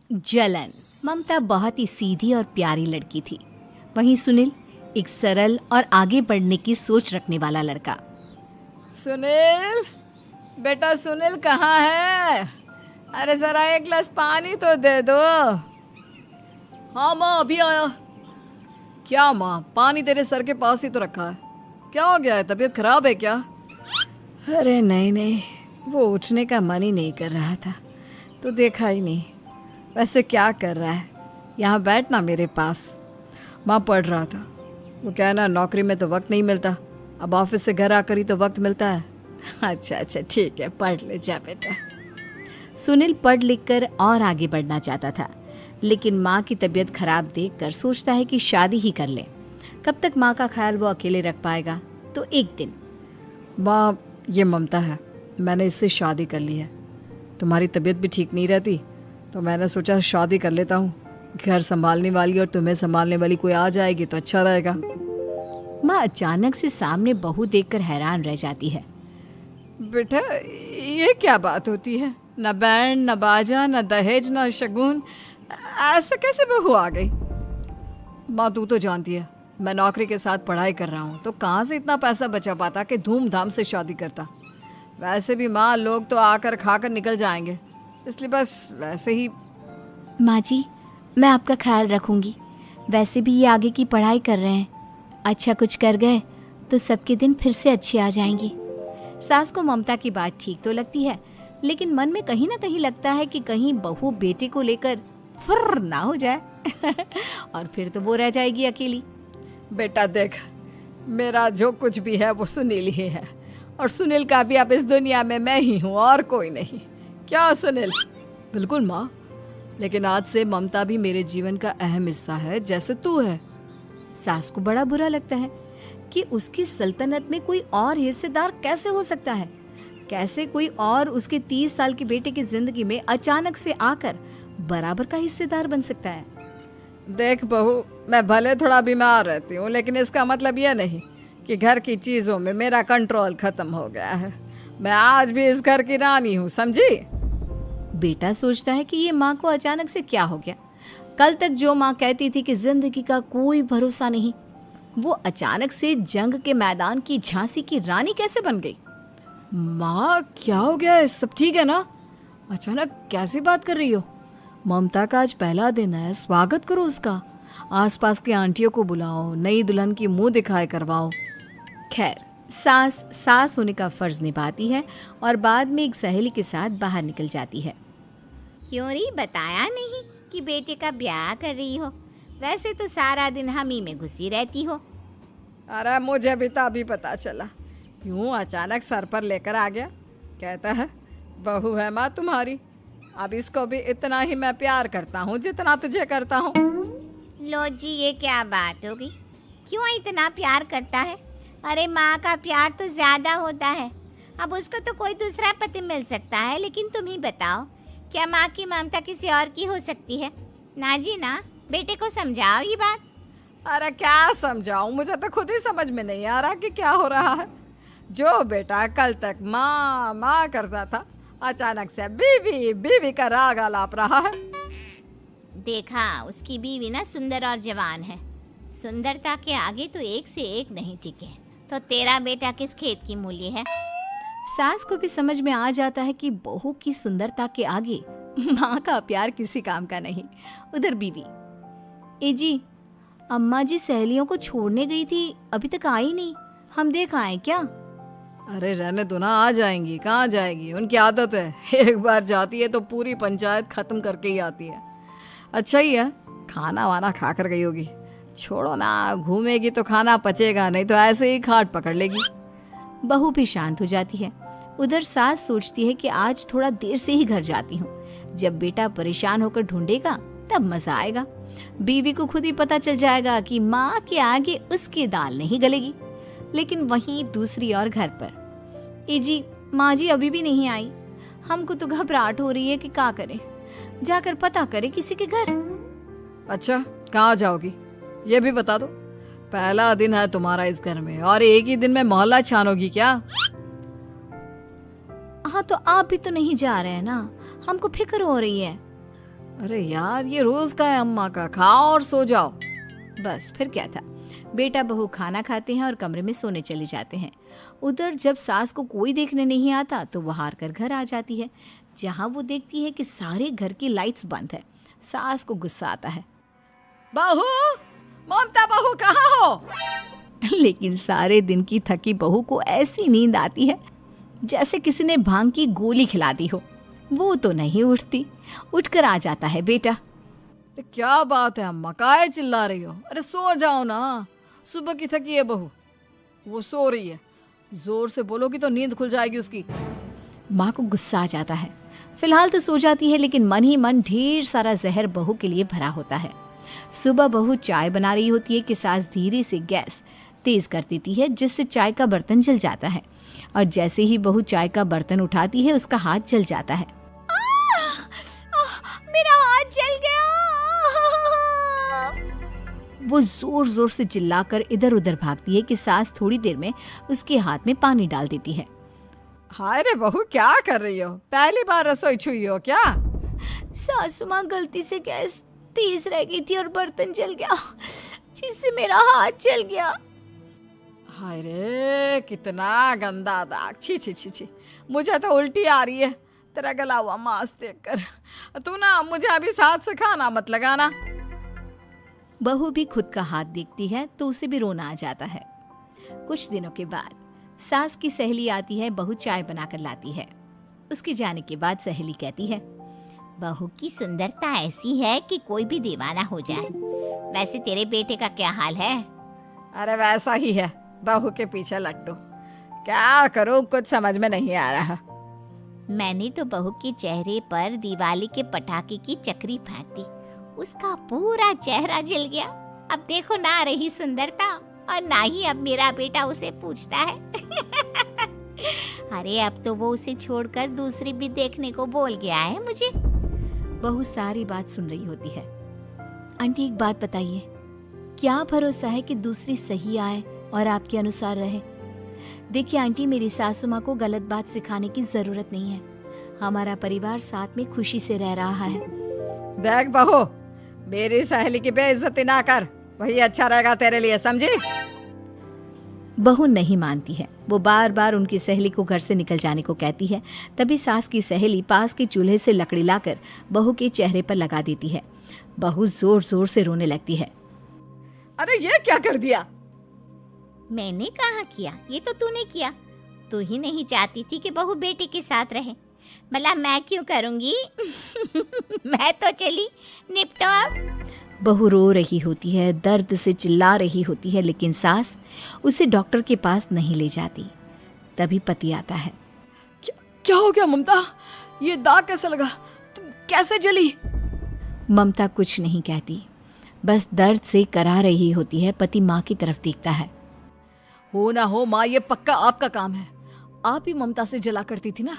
जलन। ममता बहुत ही सीधी और प्यारी लड़की थी। वहीं सुनील एक सरल और आगे बढ़ने की सोच रखने वाला लड़का। सुनील, बेटा सुनील कहाँ है? अरे जरा एक गिलास पानी तो दे दो। हाँ माँ, अभी आया। क्या माँ, पानी तेरे सर के पास ही तो रखा है। क्या हो गया है, तबीयत खराब है क्या? अरे नहीं नहीं, वो उठने का मन ही नहीं कर रहा था, तो देखा ही नहीं। वैसे क्या कर रहा है? यहाँ बैठ ना मेरे पास। माँ पढ़ रहा था। वो क्या है ना, नौकरी में तो वक्त नहीं मिलता, अब ऑफिस से घर आकर ही तो वक्त मिलता है। अच्छा अच्छा ठीक है, पढ़ ले जा बेटा। सुनील पढ़ लिख कर और आगे बढ़ना चाहता था, लेकिन माँ की तबीयत खराब देखकर सोचता है कि शादी ही कर ले। कब तक माँ का ख्याल वो अकेले रख पाएगा? तो एक दिन, माँ ये ममता है, मैंने इससे शादी कर ली है। तुम्हारी तबीयत भी ठीक नहीं रहती, तो मैंने सोचा शादी कर लेता हूँ। घर संभालने वाली और तुम्हें संभालने वाली कोई आ जाएगी तो अच्छा रहेगा। माँ अचानक से सामने बहू देखकर हैरान रह जाती है। बेटा ये क्या बात होती है? न बैंड, न बाजा, न दहेज, न शगुन, ऐसा कैसे बहू आ गई? माँ तू तो जानती है, मैं नौकरी के साथ पढ़ाई कर रहा हूँ, तो कहाँ से इतना पैसा बचा पाता कि धूमधाम से शादी करता। वैसे भी माँ, लोग तो आकर खाकर निकल जाएंगे, इसलिए बस वैसे ही। माँ जी, मैं आपका ख्याल रखूंगी। वैसे भी ये आगे की पढ़ाई कर रहे हैं, अच्छा कुछ कर गए तो सबके दिन फिर से अच्छे आ जाएंगे। सास को ममता की बात ठीक तो लगती है, लेकिन मन में कहीं ना कहीं लगता है कि कहीं बहू बेटे को लेकर फुर्र ना हो जाए और फिर तो वो रह जाएगी अकेली। बेटा देख, मेरा जो कुछ भी है वो सुनील ही है, और सुनील का भी अब इस दुनिया में मैं ही हूँ और कोई नहीं। क्या सुनील? बिल्कुल माँ, लेकिन आज से ममता भी मेरे जीवन का अहम हिस्सा है, जैसे तू है। सास को बड़ा बुरा लगता है कि उसकी सल्तनत में कोई और हिस्सेदार कैसे हो सकता है। कैसे कोई और उसके 30 साल के बेटे की जिंदगी में अचानक से आकर बराबर का हिस्सेदार बन सकता है। देख बहू, मैं भले थोड़ा बीमार रहती हूँ, लेकिन इसका मतलब यह नहीं कि घर की चीज़ों में मेरा कंट्रोल खत्म हो गया है। मैं आज भी इस घर की रानी हूँ, समझी? बेटा सोचता है कि ये माँ को अचानक से क्या हो गया। कल तक जो माँ कहती थी कि जिंदगी का कोई भरोसा नहीं, वो अचानक से जंग के मैदान की झांसी की रानी कैसे बन गई? माँ क्या हो गया है? सब ठीक है ना? अचानक कैसी बात कर रही हो? ममता का आज पहला दिन है, स्वागत करो उसका। आसपास की आंटियों को बुलाओ, नई दुल्हन की मुंह दिखाए करवाओ। खैर, सास होने का फर्ज निभाती है और बाद में एक सहेली के साथ बाहर निकल जाती है। क्यों री बताया नहीं कि बेटे का ब्याह कर रही हो? वैसे तो सारा दिन हम ही में घुसी रहती हो। अरे मुझे भी तो अभी पता चला, यूं अचानक सर पर लेकर आ गया। कहता है बहू है माँ तुम्हारी, अब इसको भी इतना ही मैं प्यार करता हूँ जितना तुझे करता हूँ। लो जी, ये क्या बात होगी? क्यों इतना प्यार करता है? अरे माँ का प्यार तो ज्यादा होता है। अब उसको तो कोई दूसरा पति मिल सकता है, लेकिन तुम ही बताओ, क्या माँ की ममता किसी और की हो सकती है? ना जी ना, बेटे को समझाओ ये बात। अरे क्या समझाऊं, मुझे तो खुद ही समझ में नहीं आ रहा कि क्या हो रहा है। जो बेटा कल तक माँ माँ करता था, अचानक से बीवी बीवी का राग आलाप रहा है। देखा, उसकी बीवी ना सुंदर और जवान है। सुंदरता के आगे तो एक से एक नहीं टिके, तो तेरा बेटा किस खेत की मूली है? सास को भी समझ में आ जाता है कि बहू की सुंदरता के आगे माँ का प्यार किसी काम का नहीं। उधर बीवी, ए जी, अम्मा जी सहेलियों को छोड़ने गई थी, अभी तक आई नहीं, हम देख आए क्या? अरे रहने दो ना, आ जाएंगी। कहाँ जाएगी, उनकी आदत है, एक बार जाती है तो पूरी पंचायत खत्म करके ही आती है। अच्छा ही है, खाना वाना खा कर गई होगी। छोड़ो ना, घूमेगी तो खाना पचेगा, नहीं तो ऐसे ही खाट पकड़ लेगी। बहू भी शांत हो जाती है। उधर सास सोचती है कि आज थोड़ा देर से ही घर जाती हूँ, जब बेटा परेशान होकर ढूंढेगा तब मजा आएगा। बीवी को खुद ही पता चल जाएगा कि माँ के आगे उसकी दाल नहीं गलेगी। लेकिन वहीं दूसरी ओर घर पर, ए जी, माँ जी अभी भी नहीं आई, हमको तो घबराहट हो रही है कि क्या करें, जाकर पता करें किसी के घर। अच्छा, कहाँ जाओगी ये भी बता दो। पहला दिन है तुम्हारा इस घर में और एक ही दिन में मोहल्ला छानोगी क्या? हाँ, तो आप भी तो नहीं जा रहे हैं ना, हमको फिक्र हो रही है। अरे यार, ये रोज का है अम्मा का, खाओ और सो जाओ। बस फिर क्या था, बेटा बहू खाना खाते हैं और कमरे में सोने चले जाते हैं। उधर जब सास को कोई देखने नहीं आता तो वो हार कर घर आ जाती है, जहाँ वो देखती है कि सारे घर की लाइट्स बंद है। सास को गुस्सा आता है, बहू, ममता बहू कहाँ हो? लेकिन सारे दिन की थकी बहू को ऐसी नींद आती है जैसे किसी ने भांग की गोली खिला दी हो। वो तो नहीं उठती। उठकर आ जाता है बेटा। अरे क्या बात है अम्मा, काहे चिल्ला रही हो? अरे सो जाओ ना, सुबह की थकी है बहू, वो सो रही है। जोर से बोलोगी तो नींद खुल जाएगी उसकी। माँ को गुस्सा आ जाता है। फिलहाल तो सो जाती है, लेकिन मन ही मन ढेर सारा जहर बहू के लिए भरा होता है। सुबह बहू चाय बना रही होती है कि सास धीरे से गैस तेज कर देती है, जिससे चाय का बर्तन जल जाता है। और जैसे ही बहू चाय का बर्तन उठाती है, उसका हाथ जल जाता है। मेरा हाथ जल गया। वो जोर जोर से चिल्लाकर इधर उधर भागती है कि सास थोड़ी देर में उसके हाथ में पानी डाल देती है। हाय रे बहू, क्या कर रही हो? पहली बार रसोई छुई हो क्या? सासू माँ गलती से गैस तेज रह गई थी और बर्तन जल गया, जिससे मेरा हाथ जल गया। हाय रे, कितना गंदा दाग। छी छी छी छी, मुझे तो उल्टी आ रही है तेरा गला हुआ मांस देखकर। तू ना मुझे अभी साथ से खाना मत लगाना। बहू भी खुद का हाथ देखती है तो उसे भी रोना आ जाता है। कुछ दिनों के बाद सास की सहेली आती है, बहू चाय बनाकर लाती है। उसके जाने के बाद सहेली कहती है, बहू की सुंदरता ऐसी है कि कोई भी दीवाना हो जाए। वैसे तेरे बेटे का क्या हाल है? अरे वैसा ही है, बहू के पीछे लट्टू। क्या करूं, कुछ समझ में नहीं आ रहा। मैंने तो बहू के चेहरे पर दिवाली के पटाखे की चक्री फेंक दी, उसका पूरा चेहरा जल गया। अब देखो ना रही सुंदरता, और ना ही अब मेरा बेटा उसे पूछता है। अरे अब तो वो उसे छोड़कर दूसरी भी देखने को बोल गया है मुझे। बहू सारी बात सुन रही होती है। आंटी एक बात बताइए, क्या भरोसा है कि दूसरी सही आए और आपके अनुसार रहे? देखिए आंटी, मेरी सासू माँ को गलत बात सिखाने की जरूरत नहीं है। हमारा परिवार साथ में खुशी से रह रहा है। देख बहू, मेरी सहेली की बेइज्जती ना कर, वही अच्छा रहेगा तेरे लिए, समझी? बहू नहीं मानती है। वो बार बार उनकी सहेली को घर से निकल जाने को कहती है। तभी सास की सहेली पास के चूल्हे से लकड़ी लाकर बहू के चेहरे पर लगा देती है। बहू जोर जोर से रोने लगती है। अरे ये क्या कर दिया? मैंने कहा किया, ये तो तूने किया। तू ही नहीं चाहती थी कि बहू बेटे के साथ रहे, भला मैं क्यों करूंगी? मैं तो चली, निपटो अब। बहू रो रही होती है, दर्द से चिल्ला रही होती है, लेकिन सास उसे डॉक्टर के पास नहीं ले जाती। तभी पति आता है। क्या हो गया ममता? ये दाग कैसे लगा? तुम कैसे जली? ममता कुछ नहीं कहती, बस दर्द से करा रही होती है। पति माँ की तरफ देखता है। हो ना हो माँ, ये पक्का आपका काम है। आप ही ममता से जला करती थी ना।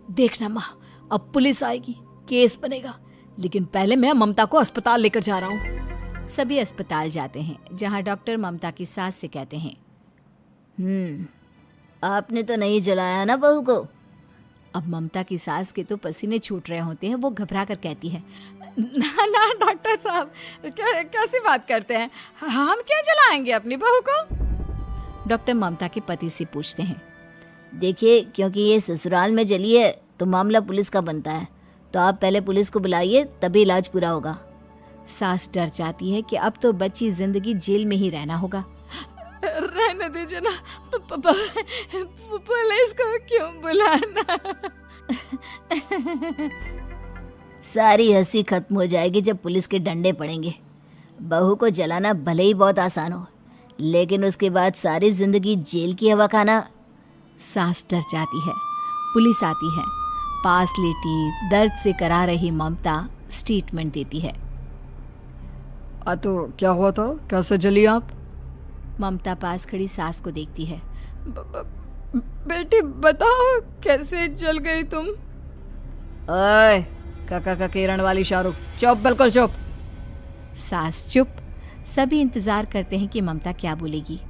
देखना माँ, अब पुलिस आएगी, केस बनेगा, लेकिन पहले मैं ममता को अस्पताल लेकर जा रहा हूँ। सभी अस्पताल जाते हैं, जहाँ डॉक्टर ममता की सास से कहते हैं, आपने तो नहीं जलाया ना बहू को? अब ममता की सास के तो पसीने छूट रहे होते हैं। वो घबरा कर कहती है, ना ना डॉक्टर साहब, कैसी बात करते हैं? हम क्यों जलाएंगे अपनी बहू को? डॉक्टर ममता के पति से पूछते हैं। देखिए, क्योंकि ये ससुराल में जली है तो मामला पुलिस का बनता है, तो आप पहले पुलिस को बुलाइए, तभी इलाज पूरा होगा। सास डर जाती है कि अब तो बच्ची जिंदगी जेल में ही रहना होगा। रहने दीजिए ना, पुलिस को क्यों बुलाना? सारी हंसी खत्म हो जाएगी जब पुलिस के डंडे पड़ेंगे। बहू को जलाना भले ही बहुत आसान हो, लेकिन उसके बाद सारी जिंदगी जेल की हवा खाना। सास डर जाती है। पुलिस आती है। पास लेटी दर्द से करा रही ममता स्टेटमेंट देती है। तो क्या हुआ था? कैसे जली आप? ममता पास खड़ी सास को देखती है। बेटी बताओ, कैसे जल गई तुम? ओए, काका का किरण वाली शाहरुख, चुप, बिल्कुल चुप। सास चुप। सभी इंतजार करते हैं कि ममता क्या बोलेगी।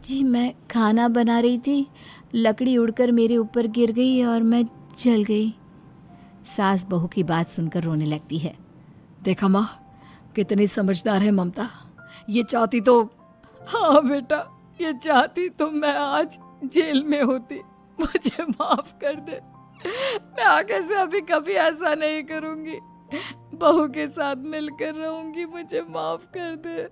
जी मैं खाना बना रही थी, लकड़ी उड़कर मेरे ऊपर गिर गई और मैं जल गई। सास बहू की बात सुनकर रोने लगती है। देखा माँ, कितनी समझदार है ममता। ये चाहती तो, हाँ बेटा, ये चाहती तो मैं आज जेल में होती। मुझे माफ कर दे, मैं आगे से अभी कभी ऐसा नहीं करूंगी। बहू के साथ मिलकर रहूंगी, मुझे माफ कर दे।